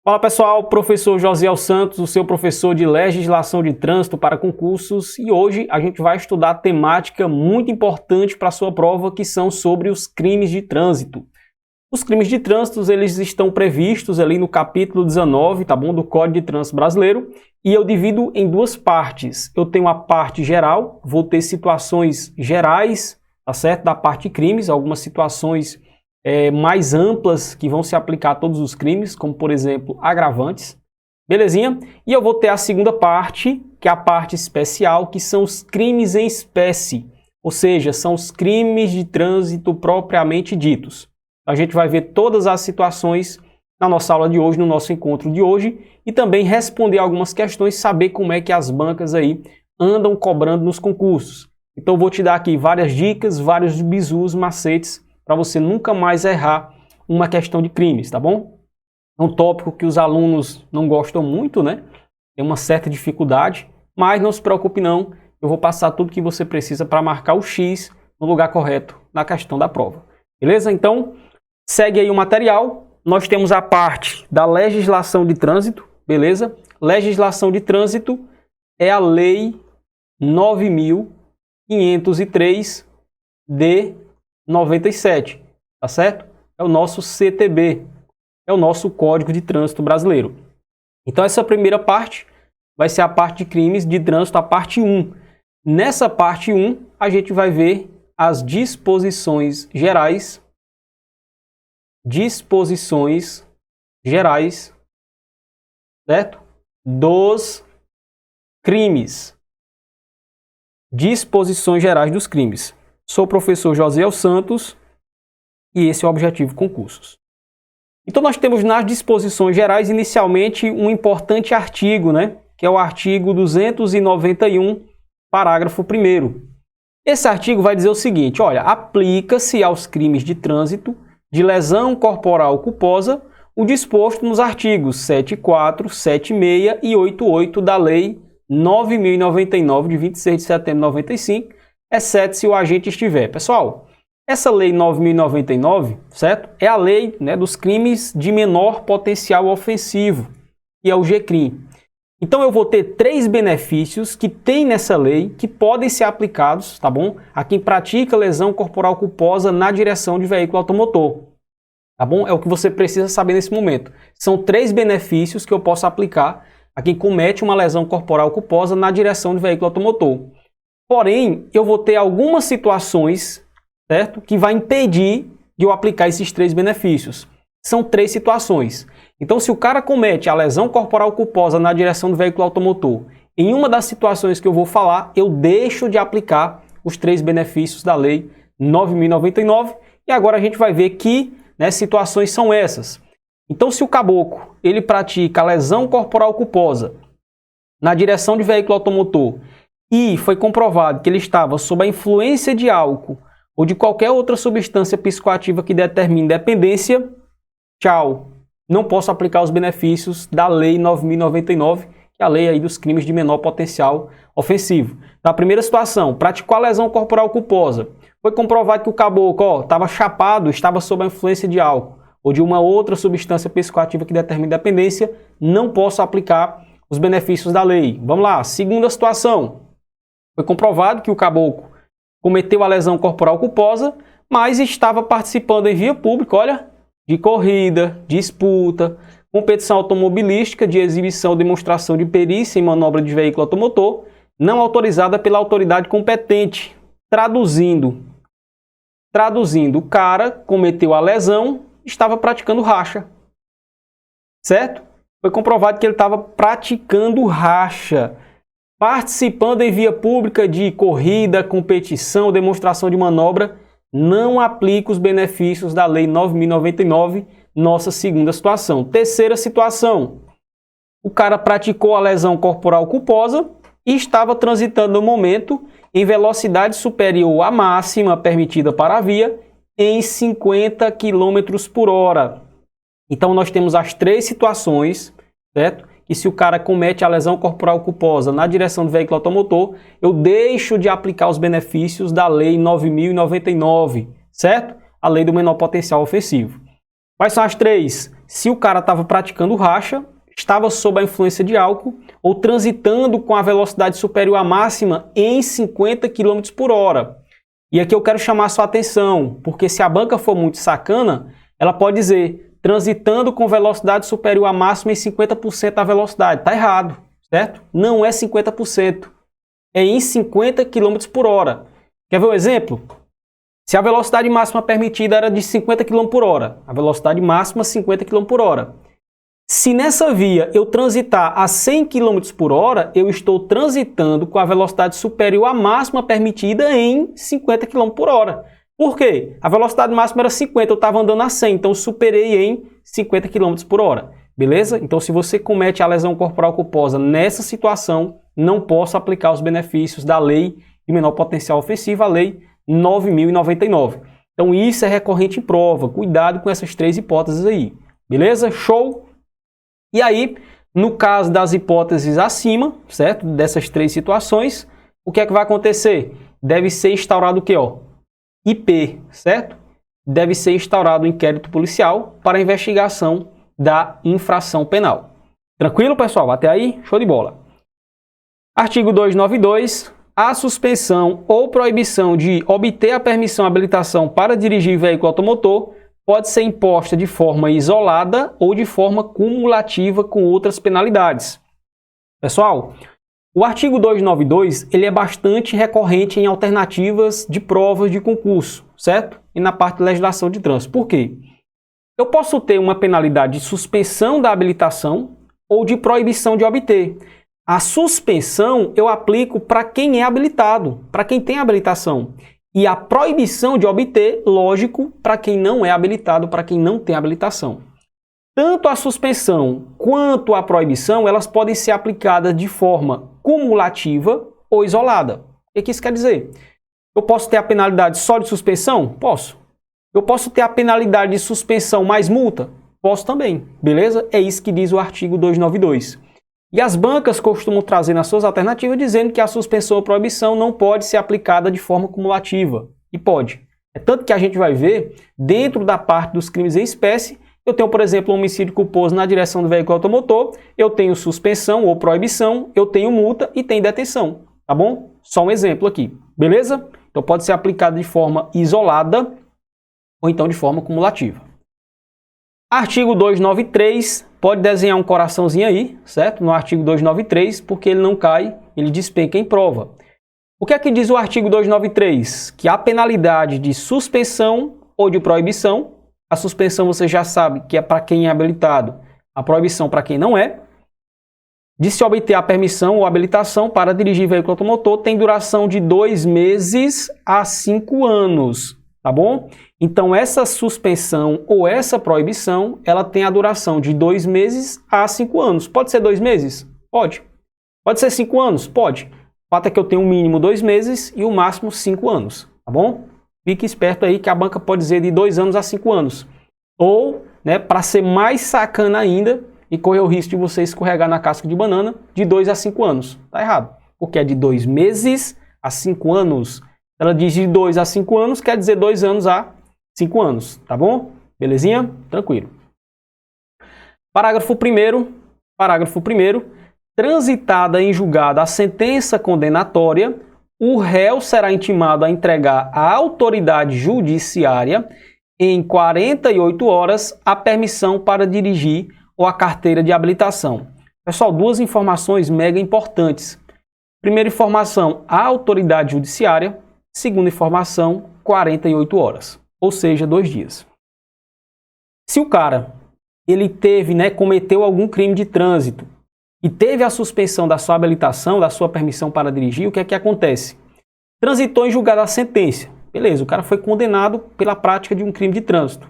Fala pessoal, professor Josiel Santos, o seu professor de Legislação de Trânsito para concursos, e hoje a gente vai estudar a temática muito importante para a sua prova, que são sobre os crimes de trânsito. Os crimes de trânsito, eles estão previstos ali no capítulo 19, tá bom, do Código de Trânsito Brasileiro, e eu divido em duas partes. Eu tenho a parte geral, vou ter situações gerais, tá certo, da parte de crimes, algumas situações mais amplas que vão se aplicar a todos os crimes, como por exemplo agravantes, belezinha? E eu vou ter a segunda parte, que é a parte especial, que são os crimes em espécie, ou seja, são os crimes de trânsito propriamente ditos. A gente vai ver todas as situações na nossa aula de hoje, no nosso encontro de hoje, e também responder algumas questões, saber como é que as bancas aí andam cobrando nos concursos. Então eu vou te dar aqui várias dicas, vários bizus, macetes, para você nunca mais errar uma questão de crimes, tá bom? É um tópico que os alunos não gostam muito, né? Tem uma certa dificuldade, mas não se preocupe não, eu vou passar tudo que você precisa para marcar o X no lugar correto na questão da prova. Beleza? Então, segue aí o material. Nós temos a parte da legislação de trânsito, beleza? Legislação de trânsito é a Lei 9.503 de 97, tá certo? É o nosso CTB, é o nosso Código de Trânsito Brasileiro. Então essa primeira parte vai ser a parte de crimes de trânsito, a parte 1. Nessa parte 1, a gente vai ver as disposições gerais, certo? Dos crimes. Disposições gerais dos crimes. Sou o professor Josiel Santos e esse é o Objetivo Concursos. Então nós temos nas disposições gerais inicialmente um importante artigo, né? Que é o artigo 291, parágrafo 1º. Esse artigo vai dizer o seguinte, olha, aplica-se aos crimes de trânsito de lesão corporal culposa o disposto nos artigos 74, 76 e 88 da Lei 9.099 de 26 de setembro de 95, exceto se o agente estiver. Pessoal, essa Lei 9.099, certo? É a lei, né, dos crimes de menor potencial ofensivo, que é o GCRIM. Então eu vou ter 3 benefícios que tem nessa lei que podem ser aplicados, tá bom? A quem pratica lesão corporal culposa na direção de veículo automotor. Tá bom? É o que você precisa saber nesse momento. São 3 benefícios que eu posso aplicar a quem comete uma lesão corporal culposa na direção de veículo automotor. Porém, eu vou ter algumas situações, certo? Que vai impedir de eu aplicar esses 3 benefícios. São 3 situações. Então, se o cara comete a lesão corporal culposa na direção do veículo automotor, em uma das situações que eu vou falar, eu deixo de aplicar os 3 benefícios da Lei 9.099. E agora a gente vai ver que, né, situações são essas. Então, se o caboclo ele pratica a lesão corporal culposa na direção de veículo automotor e foi comprovado que ele estava sob a influência de álcool ou de qualquer outra substância psicoativa que determine dependência, tchau, não posso aplicar os benefícios da Lei 9.099, que é a lei aí dos crimes de menor potencial ofensivo. Na primeira situação, praticou a lesão corporal culposa, foi comprovado que o caboclo estava chapado, estava sob a influência de álcool ou de uma outra substância psicoativa que determine dependência, não posso aplicar os benefícios da lei. Vamos lá, segunda situação. Foi comprovado que o caboclo cometeu a lesão corporal culposa, mas estava participando em via pública, olha, de corrida, disputa, competição automobilística, de exibição ou demonstração de perícia em manobra de veículo automotor, não autorizada pela autoridade competente. Traduzindo, o cara cometeu a lesão, estava praticando racha, certo? Foi comprovado que ele estava praticando racha, participando em via pública de corrida, competição, demonstração de manobra, não aplica os benefícios da Lei 9.099, nossa segunda situação. Terceira situação, o cara praticou a lesão corporal culposa e estava transitando no momento em velocidade superior à máxima permitida para a via em 50 km por hora. Então nós temos as três situações, certo? Que se o cara comete a lesão corporal culposa na direção do veículo automotor, eu deixo de aplicar os benefícios da Lei 9.099, certo? A Lei do Menor Potencial Ofensivo. Quais são as três? Se o cara estava praticando racha, estava sob a influência de álcool ou transitando com a velocidade superior à máxima em 50 km por hora. E aqui eu quero chamar a sua atenção, porque se a banca for muito sacana, ela pode dizer transitando com velocidade superior à máxima em 50% da velocidade. Está errado, certo? Não é 50%. É em 50 km por hora. Quer ver um exemplo? Se a velocidade máxima permitida era de 50 km por hora, a velocidade máxima 50 km por hora. Se nessa via eu transitar a 100 km por hora, eu estou transitando com a velocidade superior à máxima permitida em 50 km por hora. Por quê? A velocidade máxima era 50, eu estava andando a 100, então eu superei em 50 km por hora. Beleza? Então, se você comete a lesão corporal culposa nessa situação, não posso aplicar os benefícios da Lei de Menor Potencial Ofensivo, a Lei 9.099. Então, isso é recorrente em prova. Cuidado com essas três hipóteses aí. Beleza? Show? E aí, no caso das hipóteses acima, certo? Dessas três situações, o que é que vai acontecer? Deve ser instaurado o quê? IP, certo? Deve ser instaurado um inquérito policial para a investigação da infração penal. Tranquilo, pessoal? Até aí? Show de bola. Artigo 292. A suspensão ou proibição de obter a permissão e habilitação para dirigir veículo automotor pode ser imposta de forma isolada ou de forma cumulativa com outras penalidades. Pessoal, o artigo 292 ele é bastante recorrente em alternativas de provas de concurso, certo? E na parte de legislação de trânsito. Por quê? Eu posso ter uma penalidade de suspensão da habilitação ou de proibição de obter. A suspensão eu aplico para quem é habilitado, para quem tem habilitação. E a proibição de obter, lógico, para quem não é habilitado, para quem não tem habilitação. Tanto a suspensão quanto a proibição, elas podem ser aplicadas de forma cumulativa ou isolada. O que isso quer dizer? Eu posso ter a penalidade só de suspensão? Posso. Eu posso ter a penalidade de suspensão mais multa? Posso também. Beleza? É isso que diz o artigo 292. E as bancas costumam trazer nas suas alternativas dizendo que a suspensão ou proibição não pode ser aplicada de forma cumulativa. E pode. É tanto que a gente vai ver, dentro da parte dos crimes em espécie, eu tenho, por exemplo, um homicídio culposo na direção do veículo automotor, eu tenho suspensão ou proibição, eu tenho multa e tenho detenção. Tá bom? Só um exemplo aqui. Beleza? Então pode ser aplicado de forma isolada ou então de forma cumulativa. Artigo 293, pode desenhar um coraçãozinho aí, certo? No artigo 293, porque ele não cai, ele despenca em prova. O que é que diz o artigo 293? Que a penalidade de suspensão ou de proibição, a suspensão você já sabe que é para quem é habilitado, a proibição para quem não é, de se obter a permissão ou habilitação para dirigir veículo automotor, tem duração de 2 meses a 5 anos, tá bom? Então, essa suspensão ou essa proibição, ela tem a duração de 2 meses a 5 anos. Pode ser 2 meses? Pode. Pode ser 5 anos? Pode. O fato é que eu tenho um mínimo 2 meses e o máximo 5 anos, tá bom? Fique esperto aí que a banca pode dizer de 2 anos a 5 anos. Ou, né, para ser mais sacana ainda e correr o risco de você escorregar na casca de banana, de 2 a 5 anos. Tá errado. Porque é de 2 meses a 5 anos. Ela diz de 2 a 5 anos, quer dizer 2 anos a 5 anos, tá bom? Belezinha? Tranquilo. Parágrafo 1º. Parágrafo 1º. Transitada em julgado a sentença condenatória, o réu será intimado a entregar à autoridade judiciária em 48 horas a permissão para dirigir ou a carteira de habilitação. Pessoal, duas informações mega importantes. Primeira informação, a autoridade judiciária. Segunda informação, 48 horas. Ou seja, 2 dias. Se o cara ele cometeu algum crime de trânsito e teve a suspensão da sua habilitação, da sua permissão para dirigir, o que é que acontece? Transitou em julgado a sentença. Beleza, o cara foi condenado pela prática de um crime de trânsito.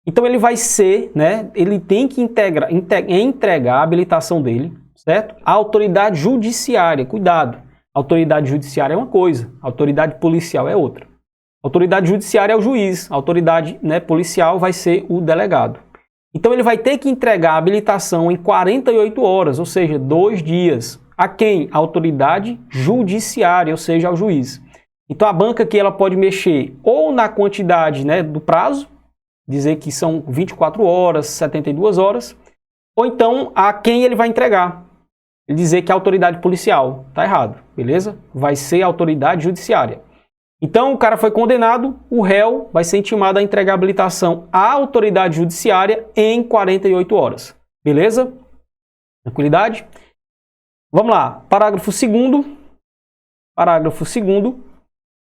Então ele vai ser, ele tem que entregar a habilitação dele, certo? A autoridade judiciária, cuidado. A autoridade judiciária é uma coisa, a autoridade policial é outra. A autoridade judiciária é o juiz, a autoridade policial vai ser o delegado. Então ele vai ter que entregar a habilitação em 48 horas, ou seja, 2 dias. A quem? A autoridade judiciária, ou seja, ao juiz. Então a banca aqui ela pode mexer ou na quantidade, né, do prazo, dizer que são 24 horas, 72 horas, ou então a quem ele vai entregar. Ele dizer que é a autoridade policial. Tá errado, beleza? Vai ser a autoridade judiciária. Então o cara foi condenado, o réu vai ser intimado a entregar a habilitação à autoridade judiciária em 48 horas. Beleza? Tranquilidade? Vamos lá. Parágrafo 2º. Parágrafo 2º.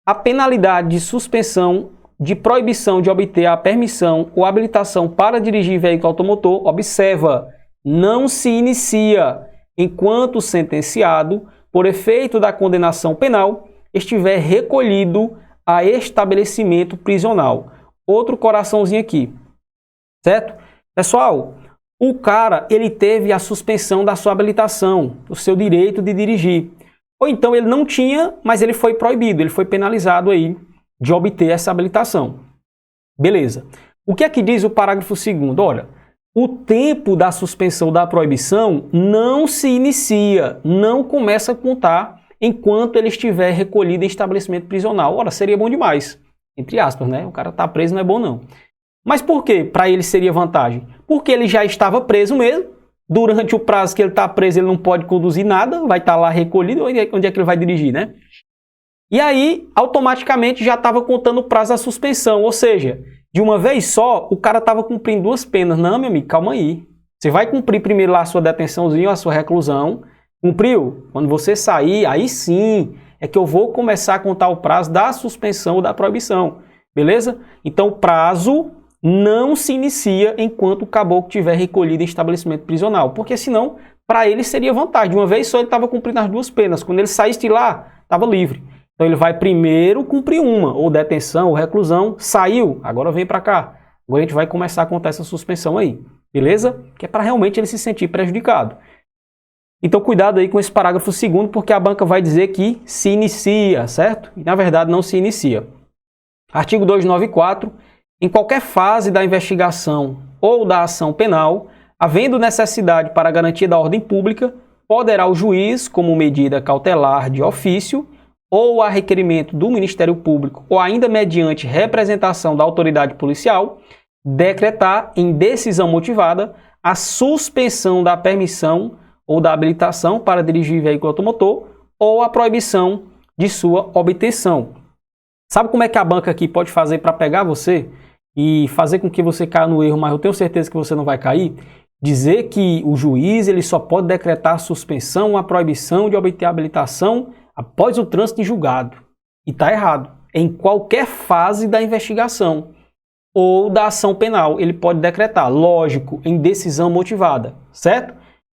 A penalidade de suspensão de proibição de obter a permissão ou habilitação para dirigir veículo automotor, observa, não se inicia enquanto o sentenciado, por efeito da condenação penal, estiver recolhido a estabelecimento prisional. Outro coraçãozinho aqui, certo? Pessoal, o cara, ele teve a suspensão da sua habilitação, o seu direito de dirigir. Ou então ele não tinha, mas ele foi proibido, ele foi penalizado aí de obter essa habilitação. Beleza. O que é que diz o parágrafo 2º? Olha, o tempo da suspensão da proibição não se inicia, não começa a contar enquanto ele estiver recolhido em estabelecimento prisional. Ora, seria bom demais. Entre aspas, né? O cara tá preso, não é bom não. Mas por que para ele seria vantagem? Porque ele já estava preso mesmo. Durante o prazo que ele está preso, ele não pode conduzir nada, vai estar lá recolhido. Onde é que ele vai dirigir, né? E aí, automaticamente, já estava contando o prazo da suspensão. Ou seja, de uma vez só, o cara estava cumprindo 2 penas. Não, meu amigo, calma aí. Você vai cumprir primeiro lá a sua detençãozinha, a sua reclusão. Cumpriu? Quando você sair, aí sim é que eu vou começar a contar o prazo da suspensão ou da proibição. Beleza? Então, o prazo não se inicia enquanto o caboclo estiver recolhido em estabelecimento prisional. Porque senão, para ele seria vantagem. De uma vez só, ele estava cumprindo as 2 penas. Quando ele saísse de lá, estava livre. Então ele vai primeiro cumprir uma, ou detenção, ou reclusão, saiu, agora vem para cá. Agora a gente vai começar a contar essa suspensão aí, beleza? Que é para realmente ele se sentir prejudicado. Então cuidado aí com esse parágrafo 2º, porque a banca vai dizer que se inicia, certo? E na verdade não se inicia. Artigo 294. Em qualquer fase da investigação ou da ação penal, havendo necessidade para a garantia da ordem pública, poderá o juiz, como medida cautelar de ofício, ou a requerimento do Ministério Público, ou ainda mediante representação da autoridade policial, decretar em decisão motivada a suspensão da permissão ou da habilitação para dirigir veículo automotor ou a proibição de sua obtenção. Sabe como é que a banca aqui pode fazer para pegar você e fazer com que você caia no erro, mas eu tenho certeza que você não vai cair? Dizer que o juiz ele só pode decretar a suspensão ou a proibição de obter a habilitação após o trânsito em julgado. E está errado. Em qualquer fase da investigação ou da ação penal, ele pode decretar, lógico, em decisão motivada, certo?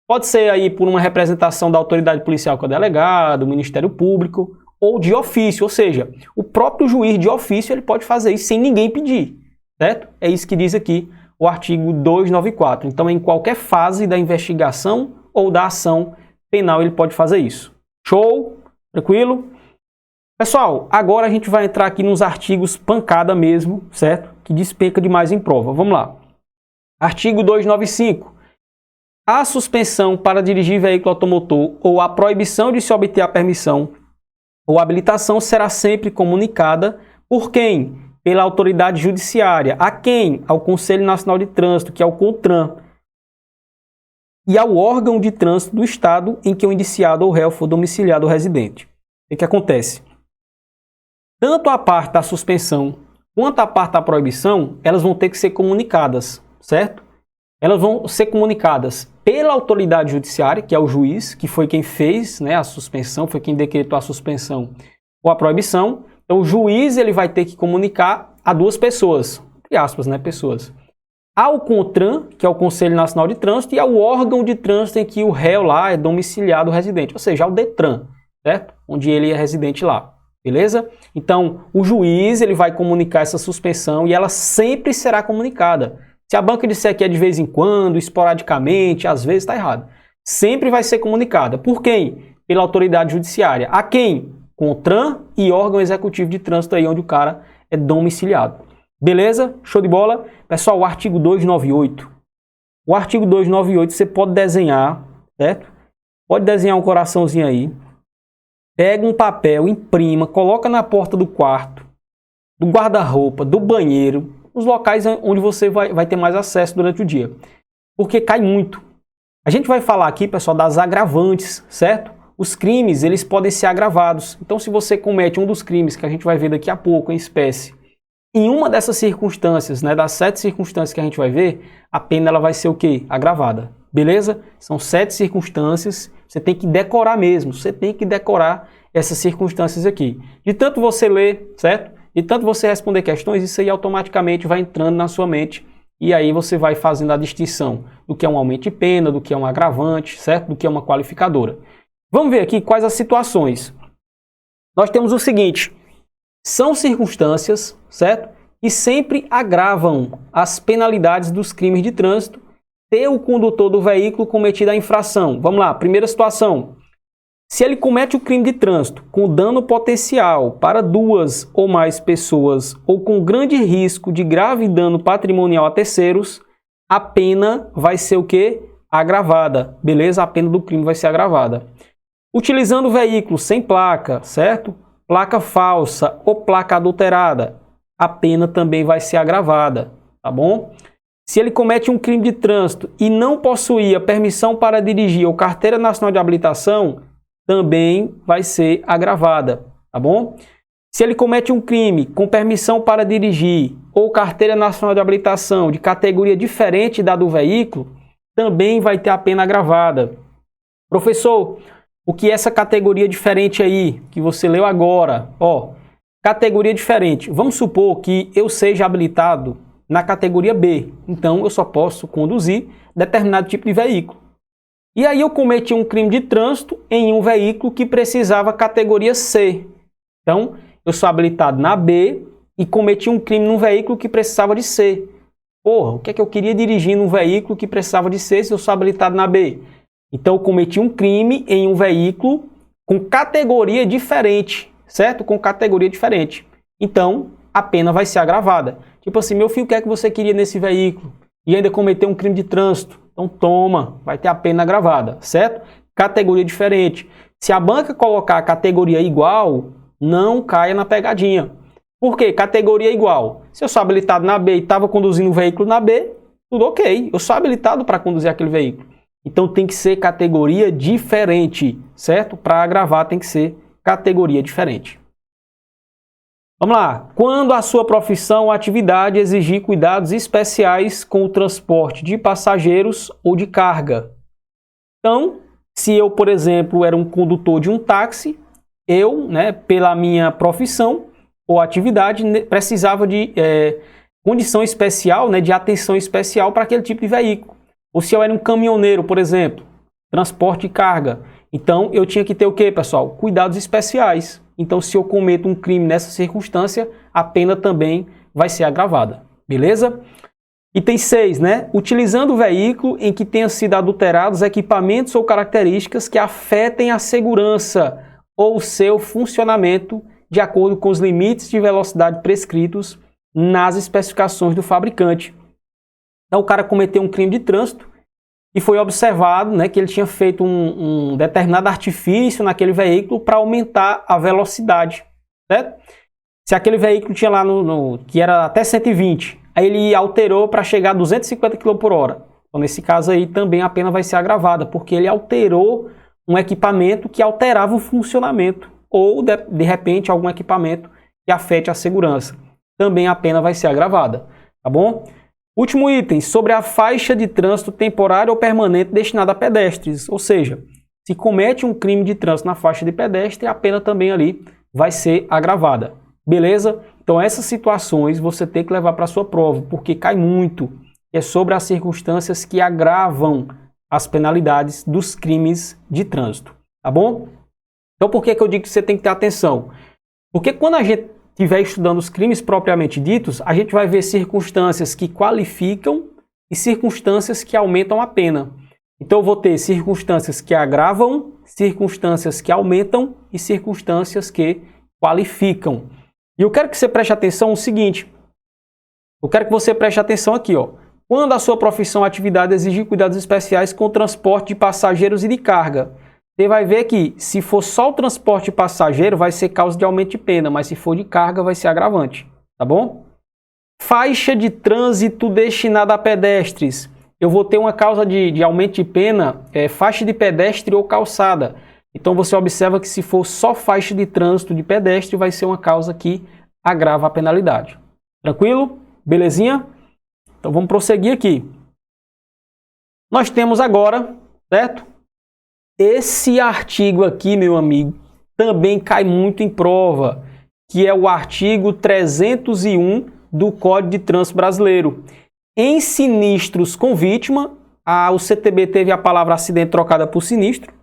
Pode ser aí por uma representação da autoridade policial que é o delegado, o Ministério Público, ou de ofício, ou seja, o próprio juiz de ofício ele pode fazer isso sem ninguém pedir, certo? É isso que diz aqui o artigo 294. Então, em qualquer fase da investigação ou da ação penal, ele pode fazer isso. Show? Tranquilo? Pessoal, agora a gente vai entrar aqui nos artigos pancada mesmo, certo? Que despenca demais em prova. Vamos lá. Artigo 295. A suspensão para dirigir veículo automotor ou a proibição de se obter a permissão ou habilitação será sempre comunicada por quem? Pela autoridade judiciária. A quem? Ao Conselho Nacional de Trânsito, que é o CONTRAN, e ao órgão de trânsito do estado em que o indiciado ou réu for domiciliado ou residente. O que acontece? Tanto a parte da suspensão quanto a parte da proibição, elas vão ter que ser comunicadas, certo? Elas vão ser comunicadas pela autoridade judiciária, que é o juiz, que foi quem fez, né, a suspensão, foi quem decretou a suspensão ou a proibição. Então o juiz ele vai ter que comunicar a 2 pessoas, entre aspas, né, pessoas. Ao CONTRAN, que é o Conselho Nacional de Trânsito, e ao órgão de trânsito em que o réu lá é domiciliado residente, ou seja, ao DETRAN, certo? Onde ele é residente lá, beleza? Então, o juiz ele vai comunicar essa suspensão e ela sempre será comunicada. Se a banca disser que é de vez em quando, esporadicamente, às vezes está errado. Sempre vai ser comunicada. Por quem? Pela autoridade judiciária. A quem? CONTRAN e órgão executivo de trânsito aí onde o cara é domiciliado. Beleza? Show de bola? Pessoal, o artigo 298, O artigo 298 você pode desenhar, certo? Pode desenhar um coraçãozinho aí. Pega um papel, imprima, coloca na porta do quarto, do guarda-roupa, do banheiro, os locais onde você vai ter mais acesso durante o dia. Porque cai muito. A gente vai falar aqui, pessoal, das agravantes, certo? Os crimes, eles podem ser agravados. Então, se você comete um dos crimes que a gente vai ver daqui a pouco, em espécie, em uma dessas circunstâncias, né, das 7 circunstâncias que a gente vai ver, a pena ela vai ser o quê? Agravada. Beleza? São 7 circunstâncias. Você tem que decorar mesmo. Você tem que decorar essas circunstâncias aqui. De tanto você ler, certo? De tanto você responder questões, isso aí automaticamente vai entrando na sua mente. E aí você vai fazendo a distinção do que é um aumento de pena, do que é um agravante, certo? Do que é uma qualificadora. Vamos ver aqui quais as situações. Nós temos o seguinte. São circunstâncias, certo? Que sempre agravam as penalidades dos crimes de trânsito ter o condutor do veículo cometido a infração. Vamos lá, primeira situação. Se ele comete o crime de trânsito com dano potencial para 2 ou mais pessoas ou com grande risco de grave dano patrimonial a terceiros, a pena vai ser o quê? Agravada. Beleza? A pena do crime vai ser agravada. Utilizando o veículo sem placa, certo? Placa falsa ou placa adulterada, a pena também vai ser agravada, tá bom? Se ele comete um crime de trânsito e não possuía permissão para dirigir ou carteira nacional de habilitação, também vai ser agravada, tá bom? Se ele comete um crime com permissão para dirigir ou carteira nacional de habilitação de categoria diferente da do veículo, também vai ter a pena agravada. Professor, o que é essa categoria diferente aí, que você leu agora? Ó, categoria diferente. Vamos supor que eu seja habilitado na categoria B. Então, eu só posso conduzir determinado tipo de veículo. E aí eu cometi um crime de trânsito em um veículo que precisava categoria C. Então, eu sou habilitado na B e cometi um crime num veículo que precisava de C. Porra, o que é que eu queria dirigir num veículo que precisava de C se eu sou habilitado na B? Então, eu cometi um crime em um veículo com categoria diferente, certo? Com categoria diferente. Então, a pena vai ser agravada. Tipo assim, meu filho, o que é que você queria nesse veículo? E ainda cometeu um crime de trânsito. Então, toma, vai ter a pena agravada, certo? Categoria diferente. Se a banca colocar a categoria igual, não caia na pegadinha. Por quê? Categoria igual. Se eu sou habilitado na B e estava conduzindo um veículo na B, tudo ok. Eu sou habilitado para conduzir aquele veículo. Então tem que ser categoria diferente, certo? Para agravar tem que ser categoria diferente. Vamos lá. Quando a sua profissão ou atividade exigir cuidados especiais com o transporte de passageiros ou de carga. Então, se eu, por exemplo, era um condutor de um táxi, eu, pela minha profissão ou atividade, precisava de condição especial, de atenção especial para aquele tipo de veículo. Ou se eu era um caminhoneiro, por exemplo, transporte de carga. Então, eu tinha que ter o quê, pessoal? Cuidados especiais. Então, se eu cometo um crime nessa circunstância, a pena também vai ser agravada. Beleza? Item 6, utilizando o veículo em que tenham sido adulterados equipamentos ou características que afetem a segurança ou seu funcionamento de acordo com os limites de velocidade prescritos nas especificações do fabricante. Então, o cara cometeu um crime de trânsito e foi observado que ele tinha feito um determinado artifício naquele veículo para aumentar a velocidade, certo? Se aquele veículo tinha lá que era até 120, aí ele alterou para chegar a 250 km por hora. Então, nesse caso aí, também a pena vai ser agravada, porque ele alterou um equipamento que alterava o funcionamento, ou, de repente, algum equipamento que afete a segurança. Também a pena vai ser agravada, tá bom? Último item, sobre a faixa de trânsito temporário ou permanente destinada a pedestres. Ou seja, se comete um crime de trânsito na faixa de pedestre, a pena também ali vai ser agravada. Beleza? Então essas situações você tem que levar para a sua prova, porque cai muito. É sobre as circunstâncias que agravam as penalidades dos crimes de trânsito. Tá bom? Então por que eu digo que você tem que ter atenção? Porque quando a gente estiver estudando os crimes propriamente ditos, a gente vai ver circunstâncias que qualificam e circunstâncias que aumentam a pena. Então eu vou ter circunstâncias que agravam, circunstâncias que aumentam e circunstâncias que qualificam. E eu quero que você preste atenção no seguinte. Eu quero que você preste atenção aqui, ó. Quando a sua profissão ou atividade exigir cuidados especiais com o transporte de passageiros e de carga. Você vai ver que se for só o transporte de passageiro, vai ser causa de aumento de pena, mas se for de carga, vai ser agravante, tá bom? Faixa de trânsito destinada a pedestres. Eu vou ter uma causa de aumento de pena, faixa de pedestre ou calçada. Então você observa que se for só faixa de trânsito de pedestre, vai ser uma causa que agrava a penalidade. Tranquilo? Belezinha? Então vamos prosseguir aqui. Nós temos agora, certo? Esse artigo aqui, meu amigo, também cai muito em prova, que é o artigo 301 do Código de Trânsito Brasileiro. Em sinistros com vítima, o CTB teve a palavra acidente trocada por sinistro,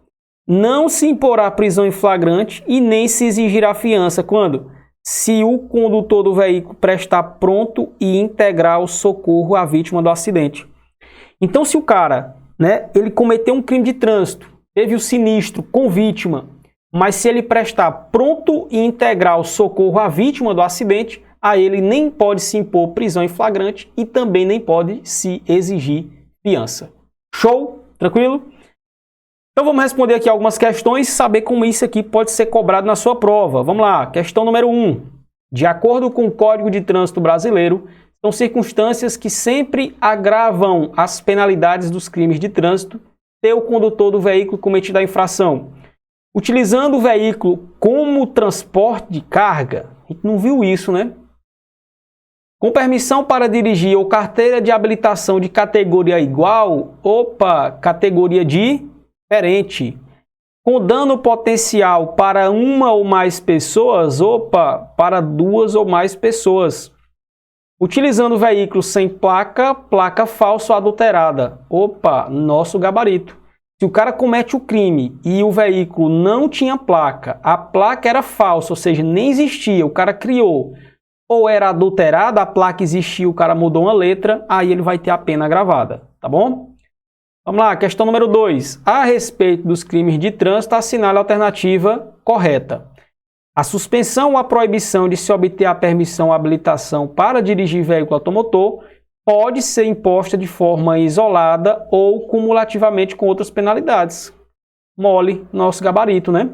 não se imporá prisão em flagrante e nem se exigirá fiança quando? Se o condutor do veículo prestar pronto e integral socorro à vítima do acidente. Então, se o cara, ele cometeu um crime de trânsito, teve o sinistro com vítima, mas se ele prestar pronto e integral socorro à vítima do acidente, a ele nem pode se impor prisão em flagrante e também nem pode se exigir fiança. Show? Tranquilo? Então vamos responder aqui algumas questões e saber como isso aqui pode ser cobrado na sua prova. Vamos lá, questão número 1. De acordo com o Código de Trânsito Brasileiro, são circunstâncias que sempre agravam as penalidades dos crimes de trânsito ter o condutor do veículo cometido a infração. Utilizando o veículo como transporte de carga, a gente não viu isso, né? Com permissão para dirigir ou carteira de habilitação de categoria igual, categoria diferente. Com dano potencial para uma ou mais pessoas, para duas ou mais pessoas. Utilizando veículo sem placa, placa falsa ou adulterada. Nosso gabarito. Se o cara comete o crime e o veículo não tinha placa, a placa era falsa, ou seja, nem existia, o cara criou, ou era adulterada, a placa existia, o cara mudou uma letra, aí ele vai ter a pena agravada, tá bom? Vamos lá, questão número 2. A respeito dos crimes de trânsito, assinale a alternativa correta. A suspensão ou a proibição de se obter a permissão ou habilitação para dirigir veículo automotor pode ser imposta de forma isolada ou cumulativamente com outras penalidades. Mole, nosso gabarito, né?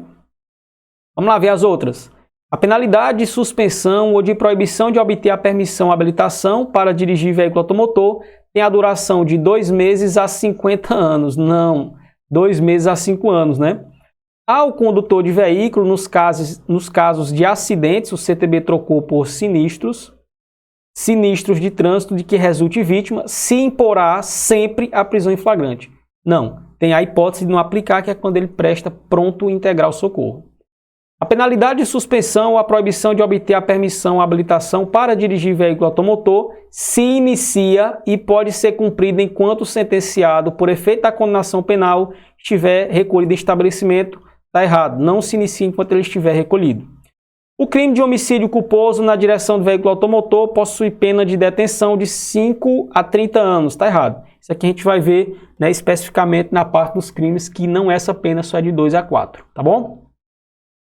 Vamos lá ver as outras. A penalidade de suspensão ou de proibição de obter a permissão ou habilitação para dirigir veículo automotor tem a duração de 2 meses a 50 anos. Não, 2 meses a 5 anos, né? Ao condutor de veículo, nos casos de acidentes, o CTB trocou por sinistros de trânsito de que resulte vítima, se imporá sempre a prisão em flagrante. Não, tem a hipótese de não aplicar, que é quando ele presta pronto e integral socorro. A penalidade de suspensão ou a proibição de obter a permissão ou habilitação para dirigir veículo automotor se inicia e pode ser cumprida enquanto o sentenciado, por efeito da condenação penal, estiver recolhido em estabelecimento. Está errado, não se inicia enquanto ele estiver recolhido. O crime de homicídio culposo na direção do veículo automotor possui pena de detenção de 5 a 30 anos. Está errado. Isso aqui a gente vai ver, especificamente na parte dos crimes que não essa pena só é de 2 a 4. Tá bom?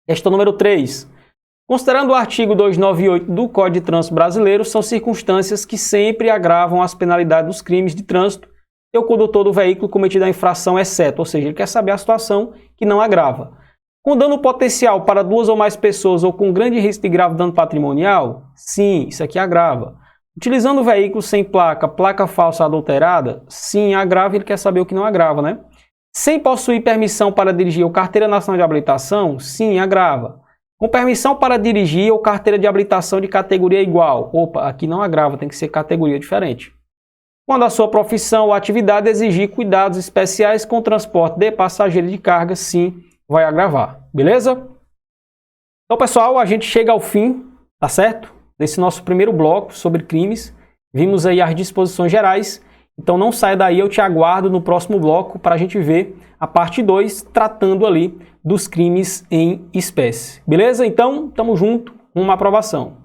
Questão número 3. Considerando o artigo 298 do Código de Trânsito Brasileiro, são circunstâncias que sempre agravam as penalidades dos crimes de trânsito e o condutor do veículo cometido a infração exceto, ou seja, ele quer saber a situação que não agrava. Com dano potencial para 2 ou mais pessoas ou com grande risco de grave dano patrimonial? Sim, isso aqui agrava. Utilizando o veículo sem placa, placa falsa adulterada? Sim, agrava, ele quer saber o que não agrava, né? Sem possuir permissão para dirigir ou carteira nacional de habilitação? Sim, agrava. Com permissão para dirigir ou carteira de habilitação de categoria igual? Aqui não agrava, tem que ser categoria diferente. Quando a sua profissão ou atividade exigir cuidados especiais com o transporte de passageiro e de carga, sim, vai agravar. Beleza? Então, pessoal, a gente chega ao fim, tá certo? Desse nosso primeiro bloco sobre crimes. Vimos aí as disposições gerais. Então não saia daí, eu te aguardo no próximo bloco para a gente ver a parte 2, tratando ali dos crimes em espécie. Beleza? Então, tamo junto, uma aprovação.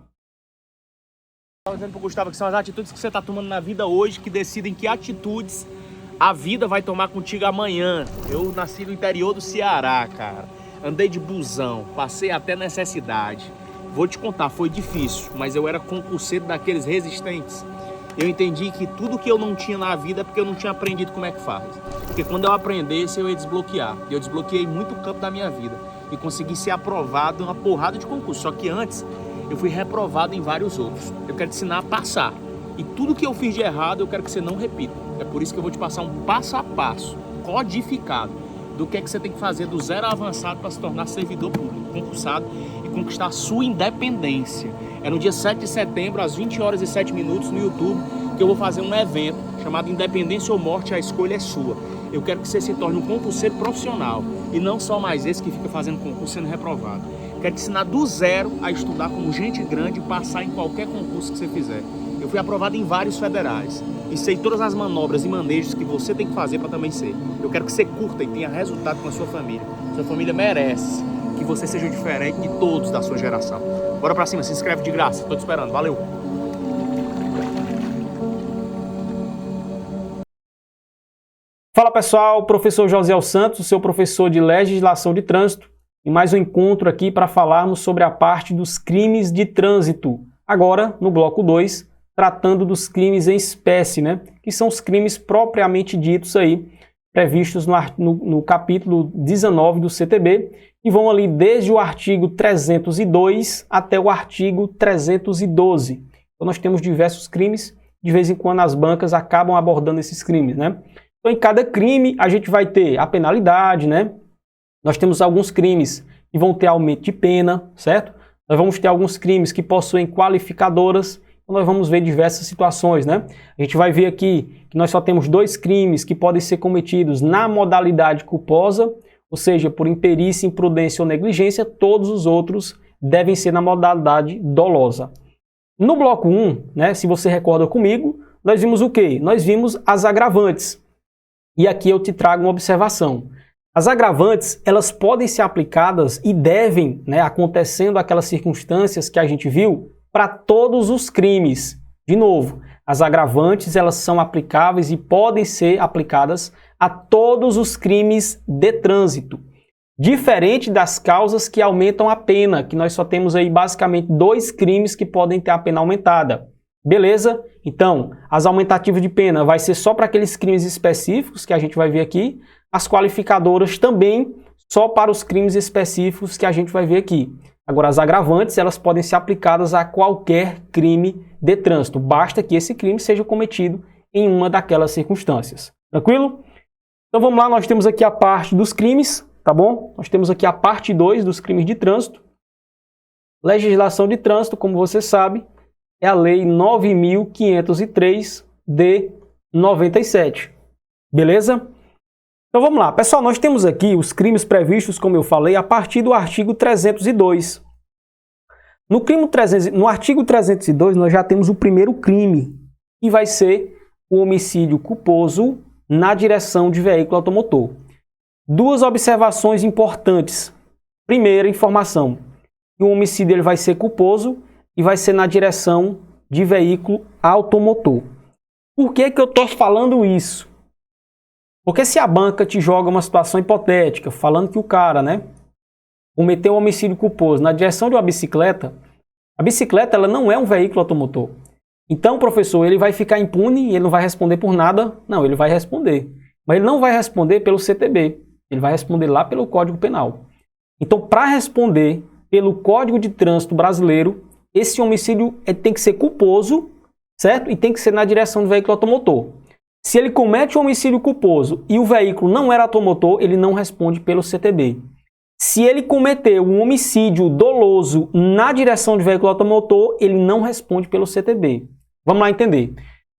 Estava dizendo para o Gustavo que são as atitudes que você está tomando na vida hoje que decidem que atitudes a vida vai tomar contigo amanhã. Eu nasci no interior do Ceará, cara. Andei de busão, passei até necessidade. Vou te contar, foi difícil, mas eu era concurseiro daqueles resistentes. eu entendi que tudo que eu não tinha na vida é porque eu não tinha aprendido como é que faz. Porque quando eu aprendesse, eu ia desbloquear. E eu desbloqueei muito campo da minha vida. E consegui ser aprovado em uma porrada de concursos. Só que antes, eu fui reprovado em vários outros. Eu quero te ensinar a passar. E tudo que eu fiz de errado, eu quero que você não repita. É por isso que eu vou te passar um passo a passo, codificado, do que é que você tem que fazer do zero ao avançado para se tornar servidor público, concursado e conquistar a sua independência. É no dia 7 de setembro, às 20 horas e 7 minutos, no YouTube, que eu vou fazer um evento chamado Independência ou Morte, a escolha é sua. Eu quero que você se torne um concurseiro profissional e não só mais esse que fica fazendo concurso sendo reprovado. Quero te ensinar do zero a estudar como gente grande e passar em qualquer concurso que você fizer. Eu fui aprovado em vários federais e sei todas as manobras e manejos que você tem que fazer para também ser. Eu quero que você curta e tenha resultado com a sua família. Sua família merece que você seja diferente de todos da sua geração. Bora pra cima, se inscreve de graça. Tô te esperando. Valeu! Fala pessoal, professor Josiel Santos, seu professor de Legislação de Trânsito, e mais um encontro aqui para falarmos sobre a parte dos crimes de trânsito. Agora, no bloco 2, tratando dos crimes em espécie, né? Que são os crimes propriamente ditos aí, previstos no capítulo 19 do CTB, e vão ali desde o artigo 302 até o artigo 312. Então nós temos diversos crimes, de vez em quando as bancas acabam abordando esses crimes, né? Então, em cada crime, a gente vai ter a penalidade, né? Nós temos alguns crimes que vão ter aumento de pena, certo? Nós vamos ter alguns crimes que possuem qualificadoras. Então, nós vamos ver diversas situações, né? A gente vai ver aqui que nós só temos 2 crimes que podem ser cometidos na modalidade culposa, ou seja, por imperícia, imprudência ou negligência. Todos os outros devem ser na modalidade dolosa. No bloco 1, né, se você recorda comigo, nós vimos o quê? Nós vimos as agravantes. E aqui eu te trago uma observação. As agravantes, elas podem ser aplicadas e devem, né, acontecendo aquelas circunstâncias que a gente viu, para todos os crimes. De novo, as agravantes, elas são aplicáveis e podem ser aplicadas a todos os crimes de trânsito. Diferente das causas que aumentam a pena, que nós só temos aí basicamente 2 crimes que podem ter a pena aumentada. Beleza? Então, as aumentativas de pena vai ser só para aqueles crimes específicos que a gente vai ver aqui. As qualificadoras também só para os crimes específicos que a gente vai ver aqui. Agora, as agravantes, elas podem ser aplicadas a qualquer crime de trânsito. Basta que esse crime seja cometido em uma daquelas circunstâncias. Tranquilo? Então, vamos lá. Nós temos aqui a parte dos crimes, tá bom? Nós temos aqui a parte 2 dos crimes de trânsito. Legislação de trânsito, como você sabe, é a Lei 9.503 de 97. Beleza? Então vamos lá. Pessoal, nós temos aqui os crimes previstos, como eu falei, a partir do artigo 302. No artigo 302, nós já temos o primeiro crime, que vai ser o homicídio culposo na direção de veículo automotor. 2 observações importantes. Primeira informação, que o homicídio ele vai ser culposo e vai ser na direção de veículo automotor. Por que que eu estou falando isso? Porque se a banca te joga uma situação hipotética, falando que o cara, né, cometeu um homicídio culposo na direção de uma bicicleta, a bicicleta ela não é um veículo automotor. Então, professor, ele vai ficar impune e ele não vai responder por nada? Não, ele vai responder. Mas ele não vai responder pelo CTB, ele vai responder lá pelo Código Penal. Então, para responder pelo Código de Trânsito Brasileiro, esse homicídio tem que ser culposo, certo? E tem que ser na direção do veículo automotor. Se ele comete um homicídio culposo e o veículo não era automotor, ele não responde pelo CTB. Se ele cometeu um homicídio doloso na direção de veículo automotor, ele não responde pelo CTB. Vamos lá entender.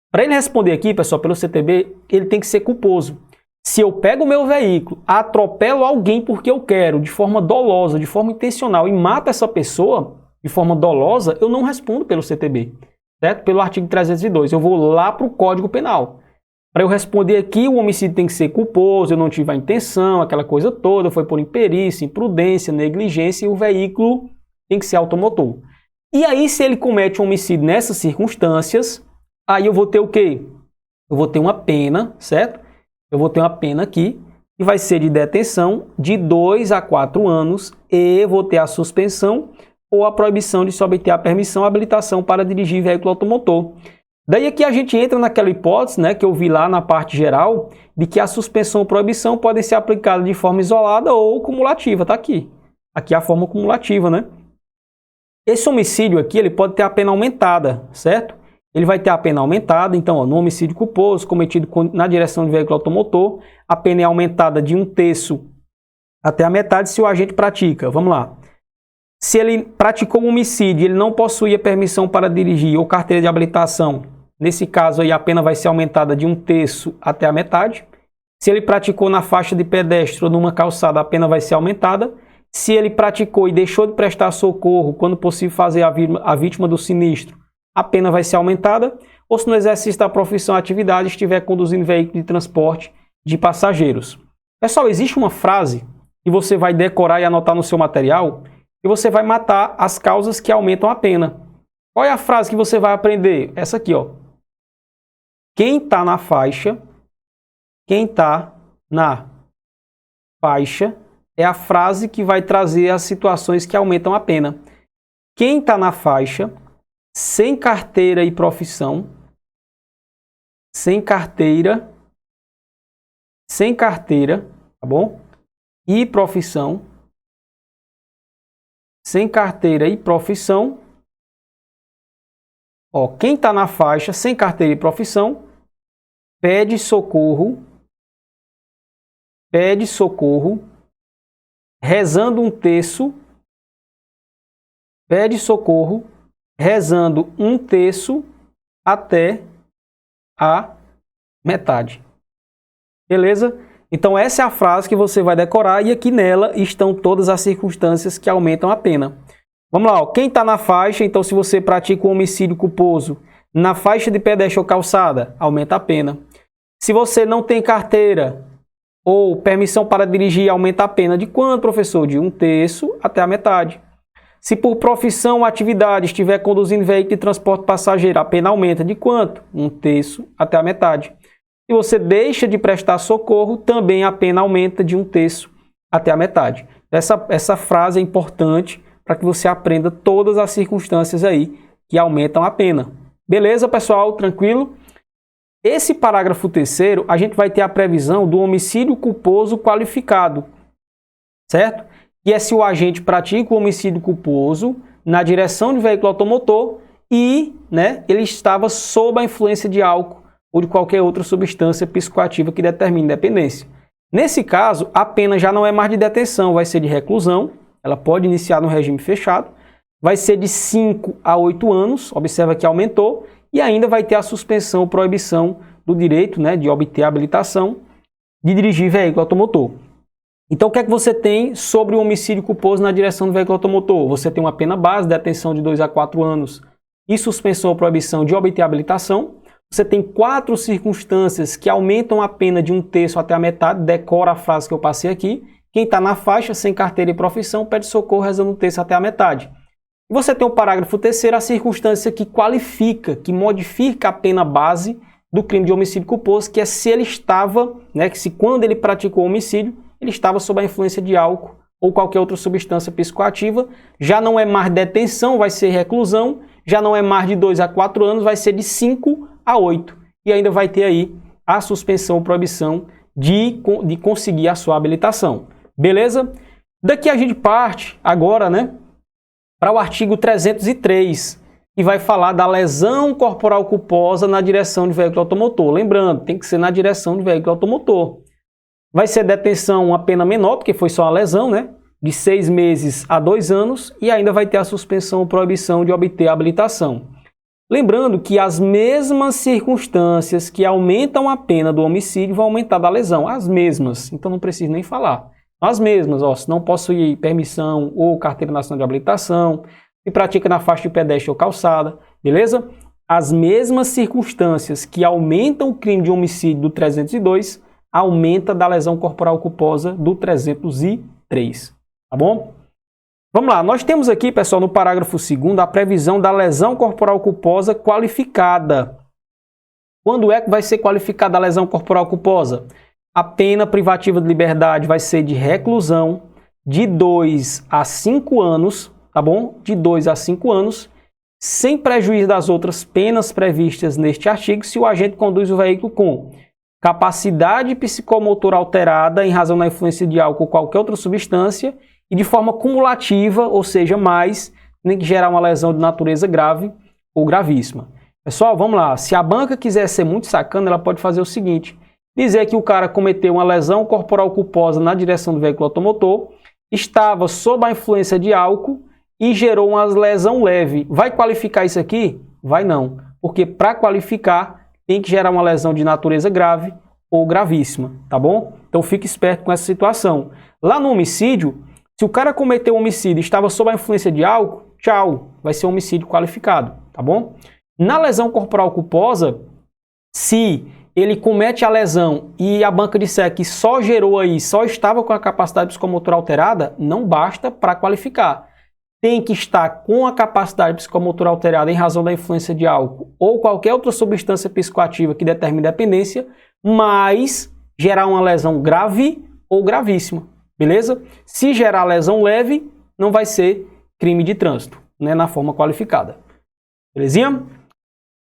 Para ele responder aqui, pessoal, pelo CTB, ele tem que ser culposo. Se eu pego o meu veículo, atropelo alguém porque eu quero, de forma dolosa, de forma intencional, e mato essa pessoa de forma dolosa, eu não respondo pelo CTB, certo? Pelo artigo 302. Eu vou lá para o Código Penal. Para eu responder aqui, o homicídio tem que ser culposo, eu não tive a intenção, aquela coisa toda, foi por imperícia, imprudência, negligência, e o veículo tem que ser automotor. E aí, se ele comete um homicídio nessas circunstâncias, aí eu vou ter o quê? Eu vou ter uma pena, certo? Eu vou ter uma pena aqui, que vai ser de detenção de 2 a 4 anos, e vou ter a suspensão ou a proibição de se obter a permissão ou habilitação para dirigir veículo automotor. Daí aqui a gente entra naquela hipótese, né, que eu vi lá na parte geral, de que a suspensão ou proibição podem ser aplicadas de forma isolada ou cumulativa, tá aqui. Aqui é a forma cumulativa, né? Esse homicídio aqui, ele pode ter a pena aumentada, certo? Ele vai ter a pena aumentada, então, ó, no homicídio culposo cometido na direção de veículo automotor, a pena é aumentada de 1/3 até a metade se o agente pratica. Vamos lá. Se ele praticou um homicídio e ele não possuía permissão para dirigir ou carteira de habilitação, nesse caso aí a pena vai ser aumentada de 1/3 até a metade. Se ele praticou na faixa de pedestre ou numa calçada, a pena vai ser aumentada. Se ele praticou e deixou de prestar socorro, quando possível fazer a vítima do sinistro, a pena vai ser aumentada. Ou se no exercício da profissão ou atividade estiver conduzindo veículo de transporte de passageiros. Pessoal, existe uma frase que você vai decorar e anotar no seu material e você vai matar as causas que aumentam a pena. Qual é a frase que você vai aprender? Essa aqui, ó. Quem está na faixa, é a frase que vai trazer as situações que aumentam a pena. Quem está na faixa, sem carteira e profissão, sem carteira, tá bom? E profissão, sem carteira e profissão. Ó, quem está na faixa, sem carteira e profissão, pede socorro, rezando um terço, pede socorro, rezando 1/3 até a metade. Beleza? Então essa é a frase que você vai decorar e aqui nela estão todas as circunstâncias que aumentam a pena. Vamos lá, ó. Quem está na faixa, então se você pratica um homicídio culposo na faixa de pedestre ou calçada, aumenta a pena. Se você não tem carteira ou permissão para dirigir, aumenta a pena de quanto, professor? De 1/3 até a metade. Se por profissão ou atividade estiver conduzindo veículo de transporte passageiro, a pena aumenta de quanto? 1/3 até a metade. Se você deixa de prestar socorro, também a pena aumenta de 1/3 até a metade. Essa frase é importante para que você aprenda todas as circunstâncias aí que aumentam a pena. Beleza, pessoal? Tranquilo? Esse parágrafo 3º, a gente vai ter a previsão do homicídio culposo qualificado, certo? Que é se o agente pratica o homicídio culposo na direção de veículo automotor e, né, ele estava sob a influência de álcool ou de qualquer outra substância psicoativa que determine dependência. Nesse caso, a pena já não é mais de detenção, vai ser de reclusão, ela pode iniciar no regime fechado, vai ser de 5 a 8 anos, observa que aumentou, e ainda vai ter a suspensão ou proibição do direito, né, de obter a habilitação de dirigir veículo automotor. Então, o que é que você tem sobre o homicídio culposo na direção do veículo automotor? Você tem uma pena base, detenção de 2 a 4 anos e suspensão ou proibição de obter a habilitação. Você tem 4 circunstâncias que aumentam a pena de 1/3 até a metade, decora a frase que eu passei aqui. Quem está na faixa, sem carteira e profissão, pede socorro rezando 1/3 até a metade. E você tem o parágrafo 3º, a circunstância que qualifica, que modifica a pena base do crime de homicídio culposo, que é se ele estava, né, que se quando ele praticou o homicídio, ele estava sob a influência de álcool ou qualquer outra substância psicoativa, já não é mais detenção, vai ser reclusão, já não é mais de 2 a 4 anos, vai ser de 5 a 8. E ainda vai ter aí a suspensão ou proibição de conseguir a sua habilitação. Beleza? Daqui a gente parte agora, né, para o artigo 303, que vai falar da lesão corporal culposa na direção de veículo automotor. Lembrando, tem que ser na direção de veículo automotor. Vai ser detenção uma pena menor, porque foi só uma lesão, né? De 6 meses a 2 anos, e ainda vai ter a suspensão ou proibição de obter a habilitação. Lembrando que as mesmas circunstâncias que aumentam a pena do homicídio vão aumentar da lesão. As mesmas, então não preciso nem falar. As mesmas, ó, se não possui permissão ou carteira nacional de habilitação, se pratica na faixa de pedestre ou calçada, beleza? As mesmas circunstâncias que aumentam o crime de homicídio do 302, aumenta da lesão corporal culposa do 303, tá bom? Vamos lá, nós temos aqui, pessoal, no parágrafo 2º, a previsão da lesão corporal culposa qualificada. Quando é que vai ser qualificada a lesão corporal culposa? A pena privativa de liberdade vai ser de reclusão de 2 a 5 anos, tá bom? De 2 a 5 anos. sem prejuízo das outras penas previstas neste artigo, se o agente conduz o veículo com capacidade psicomotora alterada em razão da influência de álcool ou qualquer outra substância e de forma cumulativa, ou seja, mais, nem que gerar uma lesão de natureza grave ou gravíssima. Pessoal, vamos lá. Se a banca quiser ser muito sacana, ela pode fazer o seguinte: dizer que o cara cometeu uma lesão corporal culposa na direção do veículo automotor, estava sob a influência de álcool e gerou uma lesão leve. Vai qualificar isso aqui? Vai não. Porque para qualificar, tem que gerar uma lesão de natureza grave ou gravíssima, tá bom? Então fique esperto com essa situação. Lá no homicídio, se o cara cometeu um homicídio e estava sob a influência de álcool, tchau, vai ser um homicídio qualificado, tá bom? Na lesão corporal culposa, se ele comete a lesão e a banca disser que só gerou aí, só estava com a capacidade psicomotora alterada, não basta para qualificar. Tem que estar com a capacidade psicomotora alterada em razão da influência de álcool ou qualquer outra substância psicoativa que determine dependência, mas gerar uma lesão grave ou gravíssima, beleza? Se gerar lesão leve, não vai ser crime de trânsito, né, na forma qualificada. Belezinha?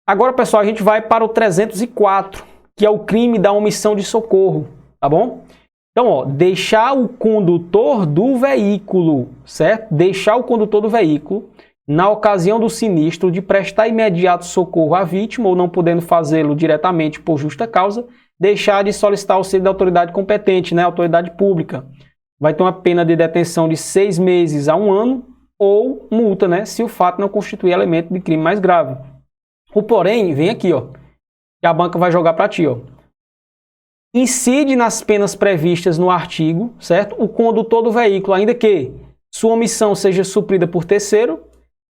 Agora, pessoal, a gente vai para o 304, que é o crime da omissão de socorro, tá bom? Então, ó, deixar o condutor do veículo, certo? Deixar o condutor do veículo, na ocasião do sinistro, de prestar imediato socorro à vítima ou não podendo fazê-lo diretamente por justa causa, deixar de solicitar auxílio da autoridade competente, né? Autoridade pública. Vai ter uma pena de detenção de 6 meses a 1 ano ou multa, né? Se o fato não constituir elemento de crime mais grave. O porém, vem aqui, ó, que a banca vai jogar para ti, ó. Incide nas penas previstas no artigo, certo? O condutor do veículo, ainda que sua omissão seja suprida por terceiro,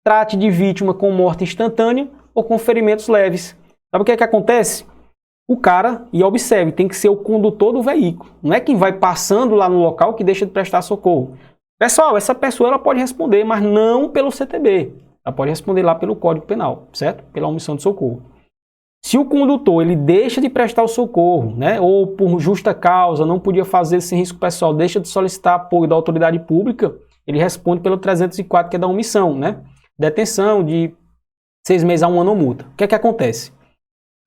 trate de vítima com morte instantânea ou com ferimentos leves. Sabe o que é que acontece? O cara, e observe, tem que ser o condutor do veículo. Não é quem vai passando lá no local que deixa de prestar socorro. Pessoal, essa pessoa ela pode responder, mas não pelo CTB. Ela pode responder lá pelo Código Penal, certo? Pela omissão de socorro. Se o condutor ele deixa de prestar o socorro, né, ou por justa causa, não podia fazer sem risco pessoal, deixa de solicitar apoio da autoridade pública, ele responde pelo 304, que é da omissão, né? Detenção de 6 meses a 1 ano ou multa. O que é que acontece?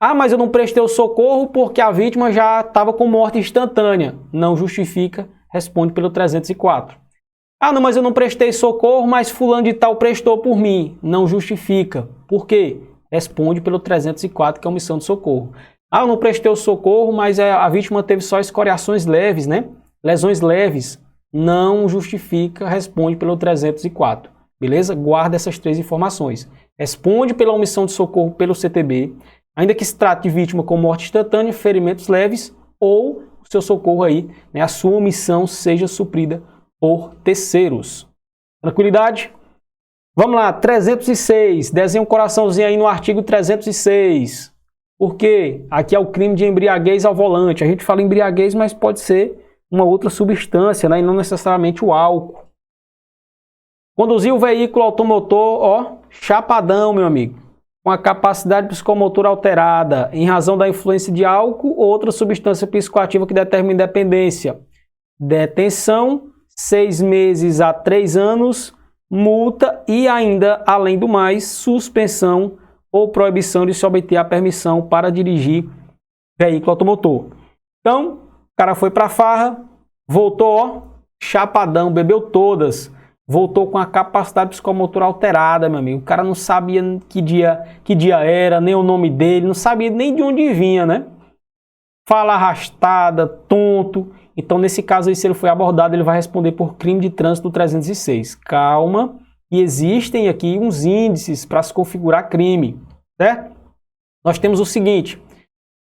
Ah, mas eu não prestei o socorro porque a vítima já estava com morte instantânea. Não justifica, responde pelo 304. Ah, não, mas eu não prestei socorro, mas fulano de tal prestou por mim. Não justifica. Por quê? Responde pelo 304, que é a omissão de socorro. Ah, eu não prestei o socorro, mas a vítima teve só escoriações leves, né? Lesões leves. Não justifica, responde pelo 304. Beleza? Guarda essas 3 informações. Responde pela omissão de socorro pelo CTB, ainda que se trate de vítima com morte instantânea, ferimentos leves, ou o seu socorro aí, né, a sua omissão seja suprida por terceiros. Tranquilidade? Vamos lá, 306. Desenha um coraçãozinho aí no artigo 306. Por quê? Aqui é o crime de embriaguez ao volante. A gente fala embriaguez, mas pode ser uma outra substância, né, e não necessariamente o álcool. Conduzir o veículo automotor, ó, chapadão, meu amigo, com a capacidade psicomotora alterada em razão da influência de álcool ou outra substância psicoativa que determine dependência. Detenção, 6 meses a 3 anos, multa e ainda, além do mais, suspensão ou proibição de se obter a permissão para dirigir veículo automotor. Então, o cara foi pra farra, voltou, ó, chapadão, bebeu todas, voltou com a capacidade psicomotora alterada, meu amigo. O cara não sabia que dia era, nem o nome dele, não sabia nem de onde vinha, né? Fala arrastada, tonto. Então, nesse caso aí, se ele foi abordado, ele vai responder por crime de trânsito 306. Calma, e existem aqui uns índices para se configurar crime, certo? Nós temos o seguinte,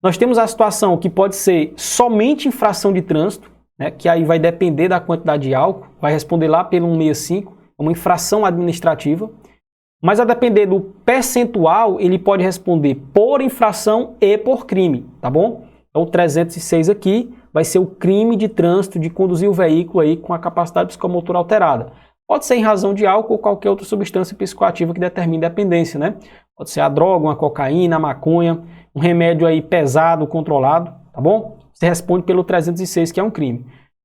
nós temos a situação que pode ser somente infração de trânsito, né, que aí vai depender da quantidade de álcool, vai responder lá pelo 165, uma infração administrativa, mas a depender do percentual, ele pode responder por infração e por crime, tá bom? Então, o 306 aqui vai ser o crime de trânsito de conduzir o veículo aí com a capacidade psicomotora alterada. Pode ser em razão de álcool ou qualquer outra substância psicoativa que determine dependência, né? Pode ser a droga, uma cocaína, a maconha, um remédio aí pesado, controlado, tá bom? Você responde pelo 306, que é um crime.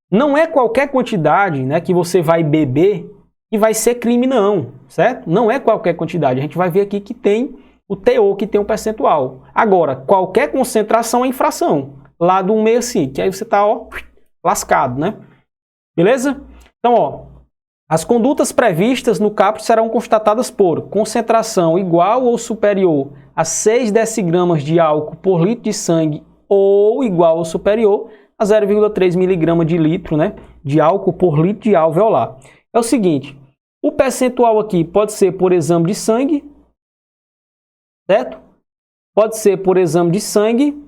Não é qualquer quantidade, né, que você vai beber que vai ser crime não, certo? Não é qualquer quantidade. A gente vai ver aqui que tem o teor, que tem um percentual. Agora, qualquer concentração é infração. Lá do 165, que aí você tá, ó, lascado, né? Beleza? Então, ó, as condutas previstas no caput serão constatadas por concentração igual ou superior a 6 decigramas de álcool por litro de sangue ou igual ou superior a 0,3 miligrama de litro, né, de álcool por litro de alveolar. É o seguinte, o percentual aqui pode ser por exame de sangue, certo? Pode ser por exame de sangue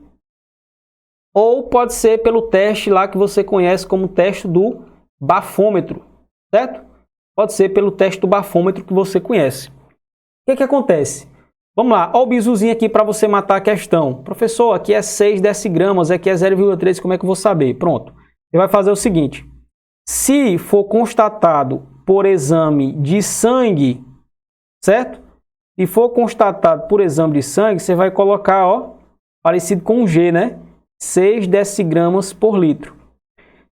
ou pode ser pelo teste lá que você conhece como teste do bafômetro, certo? Pode ser pelo teste do bafômetro que você conhece. O que acontece? Vamos lá, olha o bizuzinho aqui para você matar a questão. Professor, aqui é 6 decigramas, aqui é 0,3, como é que eu vou saber? Pronto. Você vai fazer o seguinte. Se for constatado por exame de sangue, certo? Se for constatado por exame de sangue, você vai colocar, ó, parecido com um G, né? 6 decigramas por litro.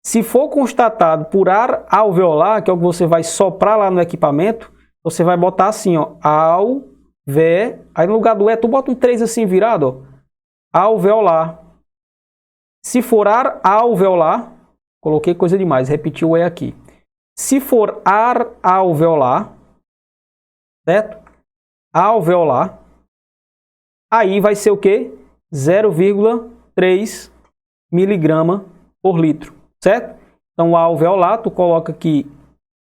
Se for constatado por ar alveolar, que é o que você vai soprar lá no equipamento, você vai botar assim, ó, aí no lugar do E, tu bota um 3 assim virado, ó, alveolar. Se for ar alveolar, coloquei coisa demais, repeti o E aqui. Se for ar alveolar, certo? Alveolar, aí vai ser o quê? 0,3 miligrama por litro, certo? Então, alveolar, tu coloca aqui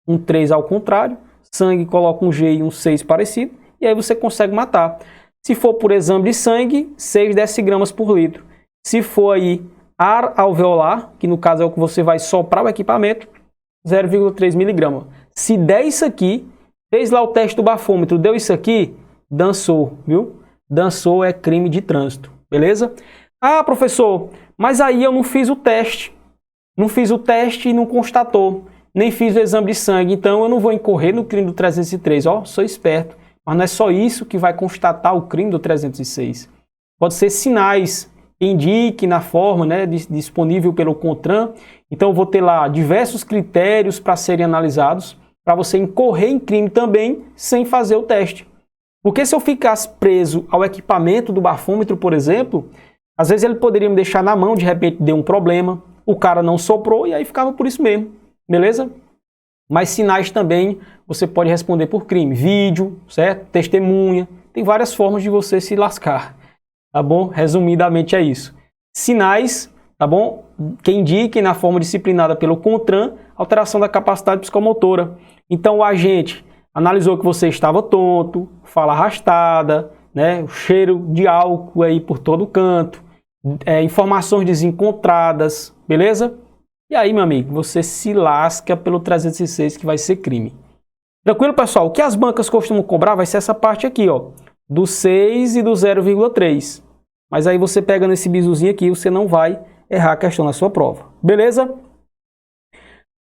um 3 ao contrário, sangue coloca um G e um 6 parecido, e aí você consegue matar. Se for por exame de sangue, 6 decigramas por litro. Se for aí ar alveolar, que no caso é o que você vai soprar o equipamento, 0,3 miligrama. Se der isso aqui, fez lá o teste do bafômetro, deu isso aqui, dançou, viu? Dançou é crime de trânsito, beleza? Ah, professor, mas aí eu não fiz o teste. Não fiz o teste e não constatou. Nem fiz o exame de sangue, então eu não vou incorrer no crime do 303. Ó, sou esperto. Mas não é só isso que vai constatar o crime do 306. Pode ser sinais que indiquem na forma, né, disponível pelo CONTRAN. Então eu vou ter lá diversos critérios para serem analisados, para você incorrer em crime também sem fazer o teste. Porque se eu ficasse preso ao equipamento do bafômetro, por exemplo, às vezes ele poderia me deixar na mão, de repente deu um problema, o cara não soprou e aí ficava por isso mesmo, beleza? Mas sinais também você pode responder por crime, vídeo, certo? Testemunha, tem várias formas de você se lascar, tá bom? Resumidamente é isso. Sinais, tá bom? Que indiquem na forma disciplinada pelo CONTRAN alteração da capacidade psicomotora. Então o agente analisou que você estava tonto, fala arrastada, né? O cheiro de álcool aí por todo canto, informações desencontradas, beleza? E aí, meu amigo, você se lasca pelo 306 que vai ser crime. Tranquilo, pessoal? O que as bancas costumam cobrar vai ser essa parte aqui, ó, do 6 e do 0,3. Mas aí você pega nesse bizuzinho aqui, você não vai errar a questão na sua prova. Beleza?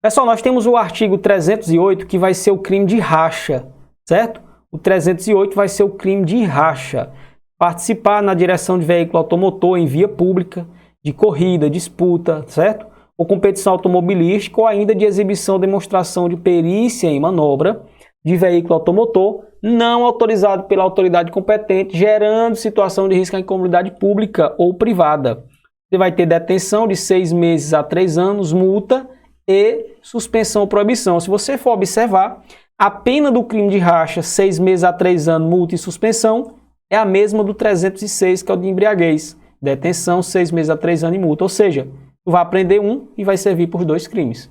Pessoal, nós temos o artigo 308 que vai ser o crime de racha, certo? O 308 vai ser o crime de racha. Participar na direção de veículo automotor em via pública, de corrida, disputa, certo? Ou competição automobilística, ou ainda de exibição ou demonstração de perícia em manobra de veículo automotor não autorizado pela autoridade competente, gerando situação de risco à incolumidade pública ou privada. Você vai ter detenção de 6 meses a 3 anos, multa e suspensão ou proibição. Se você for observar, a pena do crime de racha, 6 meses a 3 anos, multa e suspensão, é a mesma do 306, que é o de embriaguez. Detenção, 6 meses a 3 anos e multa. Ou seja, tu vai aprender um e vai servir por 2 crimes.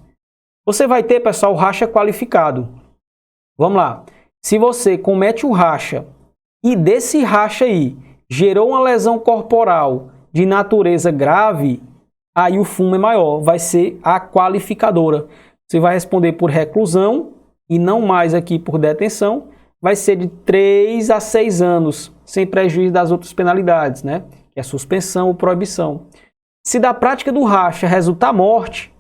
Você vai ter, pessoal, o racha qualificado. Vamos lá. Se você comete o racha e desse racha aí gerou uma lesão corporal de natureza grave, aí o fumo é maior, vai ser a qualificadora. Você vai responder por reclusão e não mais aqui por detenção, vai ser de 3 a 6 anos, sem prejuízo das outras penalidades, né? Que é suspensão ou proibição. Se da prática do racha resultar morte,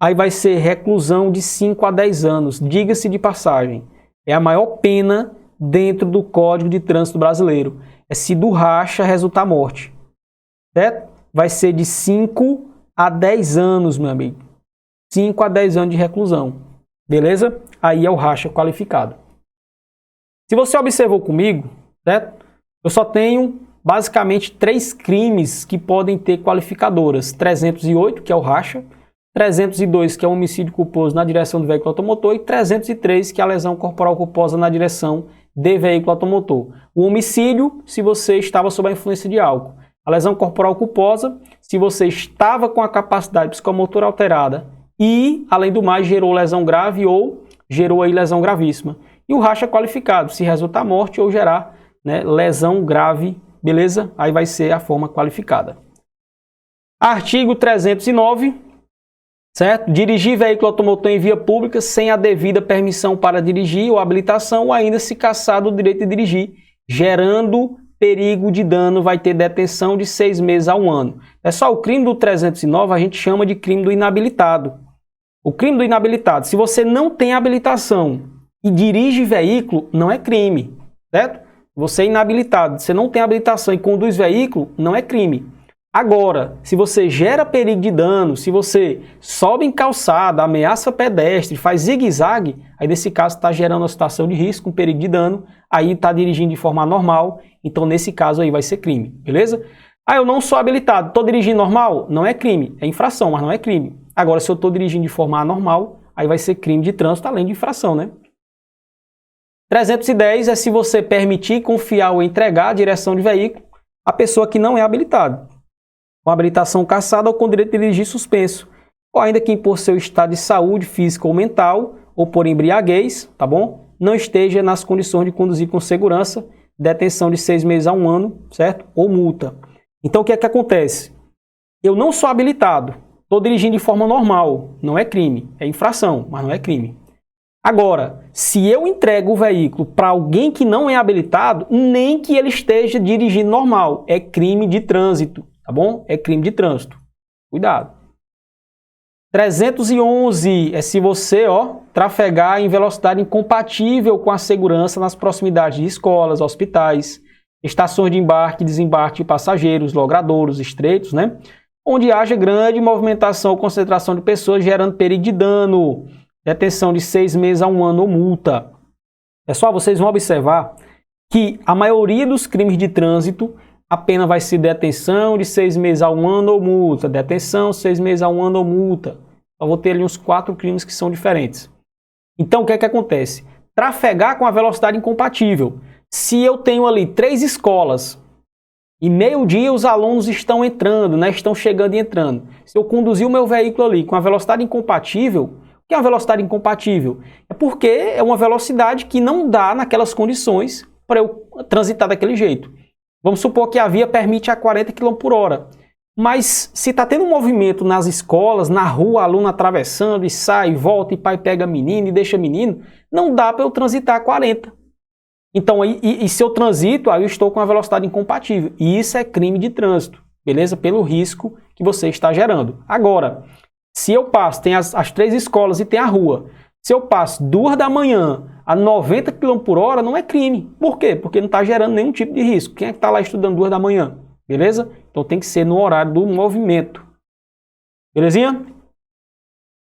aí vai ser reclusão de 5 a 10 anos. Diga-se de passagem, é a maior pena dentro do Código de Trânsito Brasileiro. É se do racha resultar morte, certo? Vai ser de 5 a 10 anos, meu amigo. 5 a 10 anos de reclusão, Beleza? Aí é o racha qualificado. Se você observou comigo, certo? Eu só tenho basicamente 3 crimes que podem ter qualificadoras. 308, que é o racha, 302, que é o homicídio culposo na direção do veículo automotor, e 303, que é a lesão corporal culposa na direção de veículo automotor. O homicídio, se você estava sob a influência de álcool. A lesão corporal culposa, se você estava com a capacidade psicomotora alterada e, além do mais, gerou lesão grave ou gerou aí lesão gravíssima. E o racha qualificado, se resultar morte ou gerar, né, lesão grave, beleza? Aí vai ser a forma qualificada. Artigo 309, certo? Dirigir veículo automotor em via pública sem a devida permissão para dirigir ou habilitação, ou ainda se cassar do direito de dirigir, gerando perigo de dano, vai ter detenção de 6 meses a 1 ano. É só o crime do 309, a gente chama de crime do inabilitado. O crime do inabilitado, se você não tem habilitação e dirige veículo, não é crime, certo? Você é inabilitado, você não tem habilitação e conduz veículo, não é crime. Agora, se você gera perigo de dano, se você sobe em calçada, ameaça pedestre, faz zigue-zague, aí nesse caso está gerando uma situação de risco, um perigo de dano, aí está dirigindo de forma normal, então nesse caso aí vai ser crime, beleza? Ah, eu não sou habilitado, estou dirigindo normal? Não é crime, é infração, mas não é crime. Agora, se eu estou dirigindo de forma anormal, aí vai ser crime de trânsito além de infração, né? 310 é se você permitir, confiar ou entregar a direção de veículo à pessoa que não é habilitada, com habilitação cassada ou com direito de dirigir suspenso, ou ainda que por seu estado de saúde física ou mental, ou por embriaguez, tá bom? Não esteja nas condições de conduzir com segurança, detenção de 6 meses a 1 ano, certo? Ou multa. Então o que é que acontece? Eu não sou habilitado, estou dirigindo de forma normal, não é crime, é infração, mas não é crime. Agora, se eu entrego o veículo para alguém que não é habilitado, nem que ele esteja dirigindo normal, é crime de trânsito, tá bom? É crime de trânsito. Cuidado. 311 é se você, trafegar em velocidade incompatível com a segurança nas proximidades de escolas, hospitais, estações de embarque e desembarque de passageiros, logradouros, estreitos, né? Onde haja grande movimentação ou concentração de pessoas gerando perigo de dano. Detenção de 6 meses a 1 ano ou multa. Pessoal, vocês vão observar que a maioria dos crimes de trânsito, a pena vai ser detenção de 6 meses a 1 ano ou multa. Detenção, 6 meses a 1 ano ou multa. Eu vou ter ali uns 4 crimes que são diferentes. Então, o que é que acontece? Trafegar com a velocidade incompatível. Se eu tenho ali 3 escolas e meio-dia os alunos estão entrando, né? Estão chegando e entrando. Se eu conduzir o meu veículo ali com a velocidade incompatível, que é uma velocidade incompatível? É porque é uma velocidade que não dá naquelas condições para eu transitar daquele jeito. Vamos supor que a via permite a 40 km por hora. Mas se está tendo um movimento nas escolas, na rua, aluno atravessando e sai, volta e pai pega menino e deixa menino, não dá para eu transitar a 40. Então, se eu transito, aí eu estou com a velocidade incompatível. E isso é crime de trânsito, beleza? Pelo risco que você está gerando. Agora, se eu passo, tem as 3 escolas e tem a rua. Se eu passo 2 da manhã a 90 km por hora, não é crime. Por quê? Porque não está gerando nenhum tipo de risco. Quem é que está lá estudando 2 da manhã? Beleza? Então tem que ser no horário do movimento. Belezinha?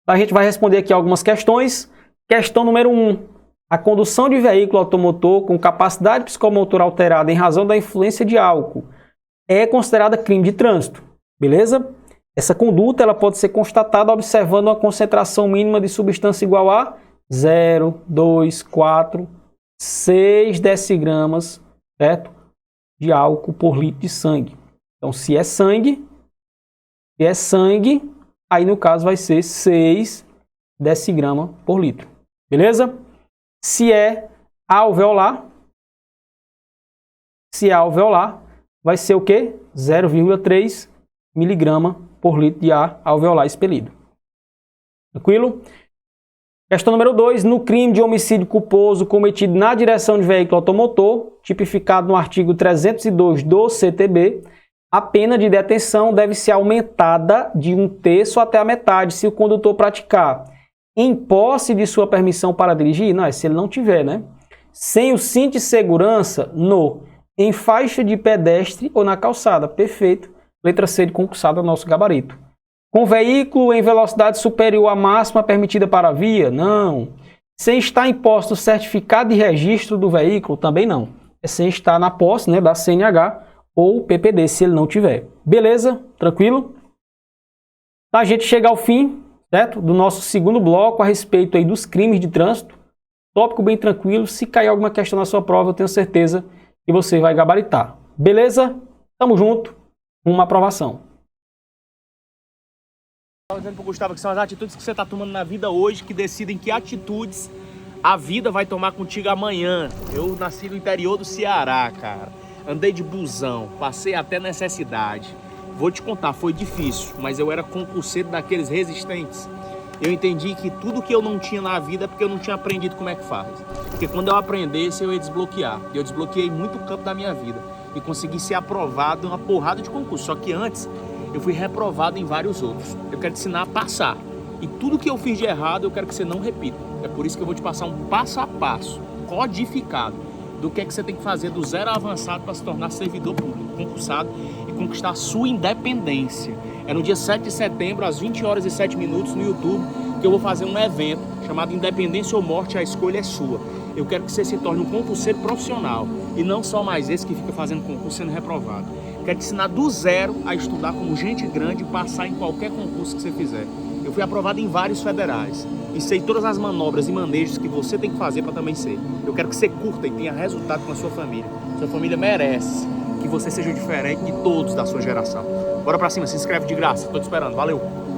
A gente vai responder aqui algumas questões. Questão número 1. A condução de veículo automotor com capacidade psicomotora alterada em razão da influência de álcool é considerada crime de trânsito. Beleza? Essa conduta ela pode ser constatada observando uma concentração mínima de substância igual a 0, 2, 4, 6 decigramas, certo? De álcool por litro de sangue. Então, se é sangue, aí no caso vai ser 6 decigramas por litro. Beleza? Se é alveolar, vai ser o quê? 0,3 miligrama por litro de ar alveolar expelido. Tranquilo? Questão número 2. No crime de homicídio culposo cometido na direção de veículo automotor, tipificado no artigo 302 do CTB, a pena de detenção deve ser aumentada de 1/3 até a metade se o condutor praticar em posse de sua permissão para dirigir, não é se ele não tiver, né? Sem o cinto de segurança em faixa de pedestre ou na calçada. Perfeito. Letra C de concursado, nosso gabarito. Com veículo em velocidade superior à máxima permitida para a via? Não. Sem estar em posse do certificado de registro do veículo, também não. É sem estar na posse, né, da CNH ou PPD, se ele não tiver. Beleza? Tranquilo? A gente chega ao fim, certo? Do nosso segundo bloco a respeito aí dos crimes de trânsito. Tópico bem tranquilo. Se cair alguma questão na sua prova, eu tenho certeza que você vai gabaritar. Beleza? Tamo junto. Uma aprovação. Estava dizendo pro Gustavo que são as atitudes que você está tomando na vida hoje que decidem que atitudes a vida vai tomar contigo amanhã. Eu nasci no interior do Ceará, cara. Andei de busão, passei até necessidade. Vou te contar, foi difícil, mas eu era concurseiro daqueles resistentes. Eu entendi que tudo que eu não tinha na vida é porque eu não tinha aprendido como é que faz. Porque quando eu aprendesse, eu ia desbloquear. Eu desbloqueei muito o campo da minha vida e consegui ser aprovado em uma porrada de concurso. Só que antes, eu fui reprovado em vários outros. Eu quero te ensinar a passar. E tudo que eu fiz de errado, eu quero que você não repita. É por isso que eu vou te passar um passo a passo, codificado, do que é que você tem que fazer do zero ao avançado para se tornar servidor público, concursado e conquistar a sua independência. É no dia 7 de setembro, às 20 horas e 7 minutos, no YouTube, que eu vou fazer um evento chamado Independência ou Morte, a escolha é sua. Eu quero que você se torne um concurseiro profissional e não só mais esse que fica fazendo concurso sendo reprovado. Quero te ensinar do zero a estudar como gente grande e passar em qualquer concurso que você fizer. Eu fui aprovado em vários federais e sei todas as manobras e manejos que você tem que fazer para também ser. Eu quero que você curta e tenha resultado com a sua família. Sua família merece que você seja diferente de todos da sua geração. Bora pra cima, se inscreve de graça. Tô te esperando. Valeu!